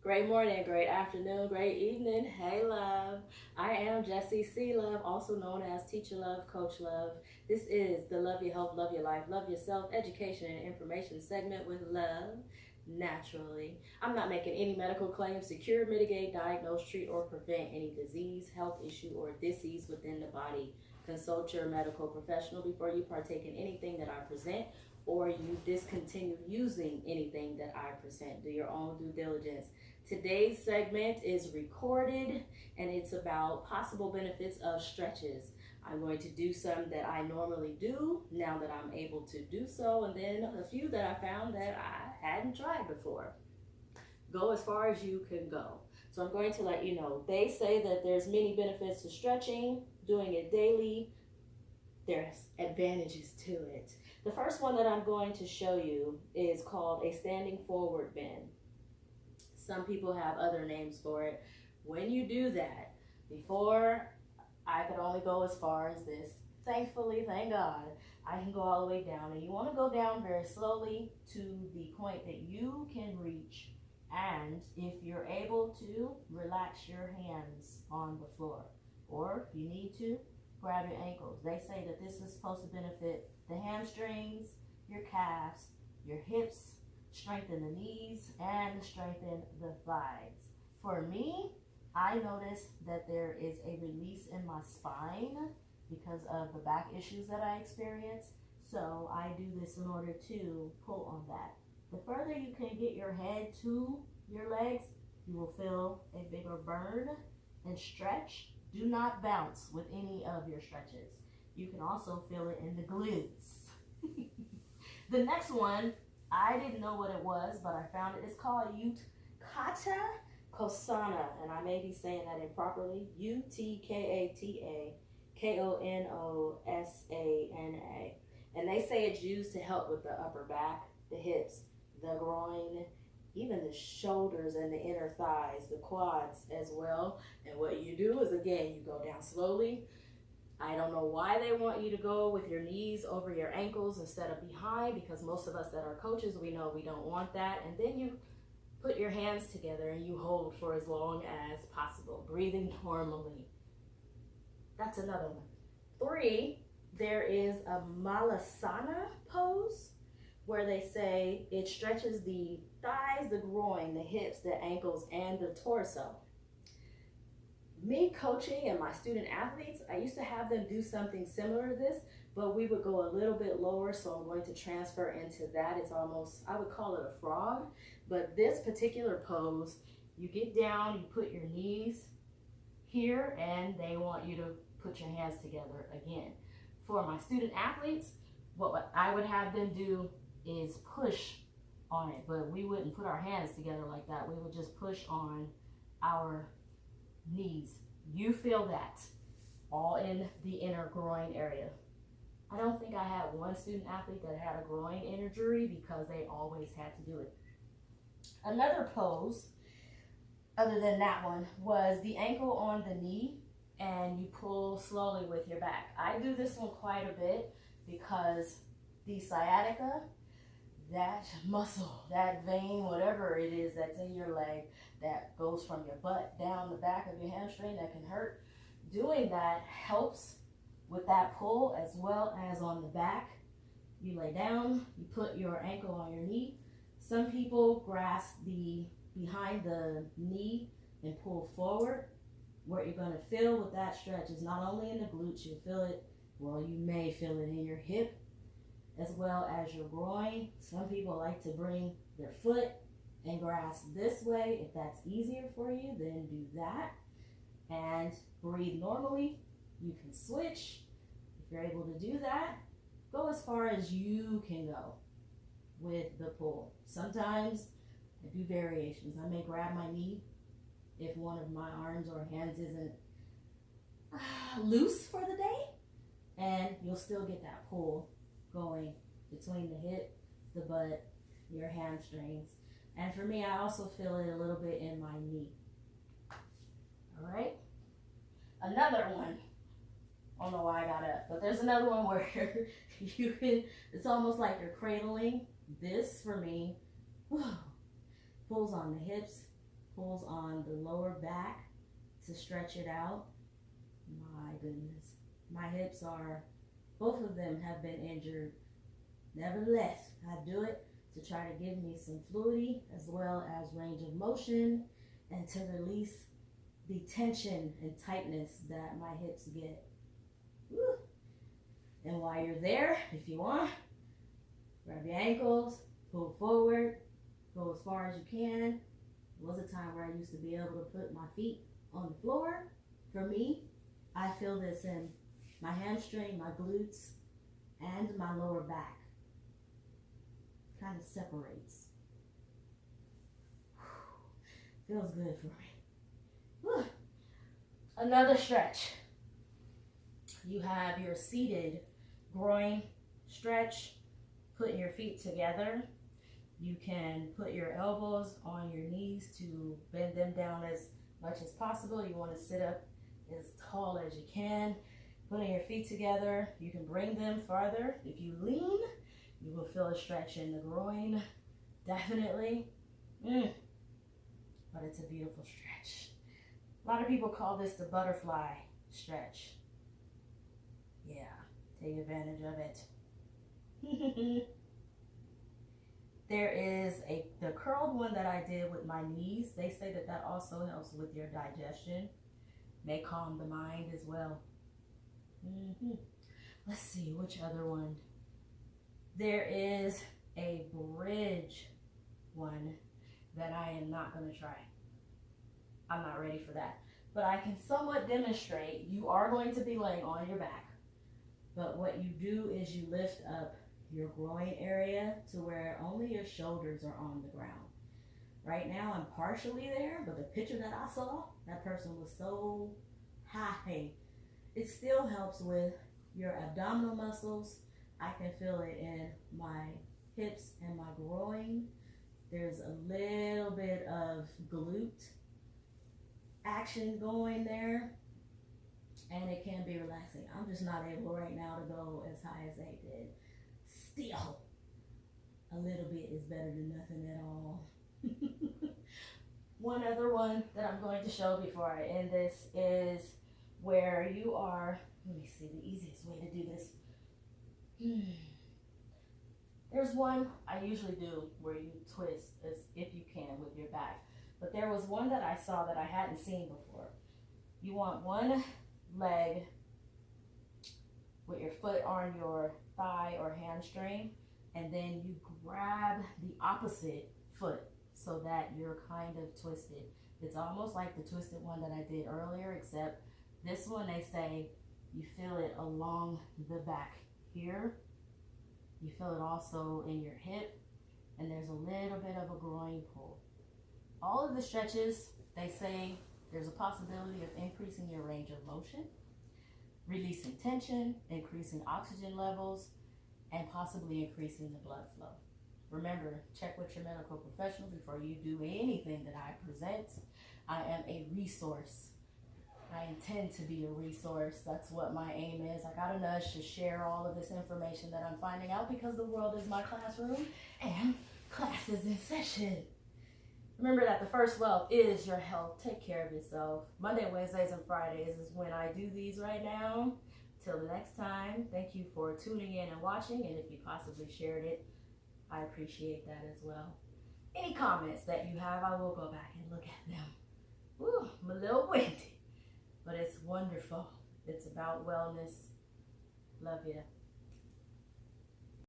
Great morning, great afternoon, great evening. Hey, love. I am Jessie C. Love, also known as Teacher Love, Coach Love. This is the Love Your Health, Love Your Life, Love Yourself education and information segment with love naturally. I'm not making any medical claims to cure, mitigate, diagnose, treat, or prevent any disease, health issue, or disease within the body. Consult your medical professional before you partake in anything that I present or you discontinue using anything that I present. Do your own due diligence. Today's segment is recorded and it's about possible benefits of stretches. I'm going to do some that I normally do now that I'm able to do so, and then a few that I found that I hadn't tried before. Go as far as you can go. So I'm going to let you know. They say that there's many benefits to stretching, doing it daily. There's advantages to it. The first one that I'm going to show you is called a standing forward bend. Some people have other names for it. When you do that, before I could only go as far as this. Thankfully, thank God, I can go all the way down. And you want to go down very slowly to the point that you can reach. And if you're able to, relax your hands on the floor. Or if you need to, grab your ankles. They say that this is supposed to benefit the hamstrings, your calves, your hips, strengthen the knees, and strengthen the thighs. For me, I noticed that there is a release in my spine because of the back issues that I experience. So I do this in order to pull on that. The further you can get your head to your legs, you will feel a bigger burn and stretch. Do not bounce with any of your stretches. You can also feel it in the glutes. The next one, I didn't know what it was, but I found it. It's called T.E.E.A.C.H.A, and I may be saying that improperly. Utkatasana. And they say it's used to help with the upper back, the hips, the groin, even the shoulders and the inner thighs, the quads as well. And what you do is, again, you go down slowly. I don't know why they want you to go with your knees over your ankles instead of behind, because most of us that are coaches, we know we don't want that. And then you put your hands together and you hold for as long as possible, breathing normally. That's another one. 3, there is a Malasana pose where they say it stretches the thighs, the groin, the hips, the ankles, and the torso. Me coaching and my student athletes, I used to have them do something similar to this, but we would go a little bit lower, so I'm going to transfer into that. It's almost, I would call it a frog, but this particular pose, you get down, you put your knees here, and they want you to put your hands together again. For my student athletes, what I would have them do is push on it, but we wouldn't put our hands together like that. We would just push on our knees. You feel that all in the inner groin area. I don't think I had one student athlete that had a groin injury because they always had to do it. Another pose, other than that one, was the ankle on the knee, and you pull slowly with your back. I do this one quite a bit because the sciatica, that muscle, that vein, whatever it is that's in your leg that goes from your butt down the back of your hamstring that can hurt, doing that helps with that pull as well as on the back. You lay down, you put your ankle on your knee. Some people grasp the behind the knee and pull forward. What you're going to feel with that stretch is not only in the glutes, you feel it, well, you may feel it in your hip as well as your groin. Some people like to bring their foot and grasp this way. If that's easier for you, then do that and breathe normally. You can switch. If you're able to do that, go as far as you can go with the pull. Sometimes I do variations. I may grab my knee if one of my arms or hands isn't loose for the day, and you'll still get that pull going between the hip, the butt, your hamstrings. And for me, I also feel it a little bit in my knee. All right. Another one. I don't know why I got up, but there's another one where you can, it's almost like you're cradling. This, for me, pulls on the hips, pulls on the lower back to stretch it out. My goodness. My hips are, both of them have been injured. Nevertheless, I do it to try to give me some fluidity as well as range of motion and to release the tension and tightness that my hips get. Woo. And while you're there, if you want, grab your ankles, pull forward, go as far as you can. There was a time where I used to be able to put my feet on the floor. For me, I feel this in my hamstring, my glutes, and my lower back. Kind of separates. Feels good for me. Whew. Another stretch. You have your seated groin stretch, putting your feet together. You can put your elbows on your knees to bend them down as much as possible. You want to sit up as tall as you can. Putting your feet together, you can bring them farther. If you lean, you will feel a stretch in the groin, definitely. But it's a beautiful stretch. A lot of people call this the butterfly stretch. Yeah, take advantage of it. There is the curled one that I did with my knees. They say that that also helps with your digestion. May calm the mind as well. Let's see, which other one? There is a bridge one that I am not going to try. I'm not ready for that. But I can somewhat demonstrate. You are going to be laying on your back. But what you do is you lift up your groin area to where only your shoulders are on the ground. Right now I'm partially there, but the picture that I saw, that person was so high. It still helps with your abdominal muscles. I can feel it in my hips and my groin. There's a little bit of glute action going there, and it can be relaxing. I'm just not able right now to go as high as they did. Still, a little bit is better than nothing at all. One other one that I'm going to show before I end this is where you are, let me see the easiest way to do this. There's one I usually do where you twist as if you can with your back. But there was one that I saw that I hadn't seen before. You want one leg with your foot on your thigh or hamstring, and then you grab the opposite foot so that you're kind of twisted. It's almost like the twisted one that I did earlier, except this one they say you feel it along the back here. You feel it also in your hip, and there's a little bit of a groin pull. All of the stretches, they say there's a possibility of increasing your range of motion, releasing tension, increasing oxygen levels, and possibly increasing the blood flow. Remember, check with your medical professional before you do anything that I present. I am a resource. I intend to be a resource. That's what my aim is. I got a nudge to share all of this information that I'm finding out because the world is my classroom and class is in session. Remember that the first wealth is your health. Take care of yourself. Monday, Wednesdays, and Fridays is when I do these right now. Till the next time, thank you for tuning in and watching. And if you possibly shared it, I appreciate that as well. Any comments that you have, I will go back and look at them. Woo, I'm a little windy, but it's wonderful. It's about wellness. Love you.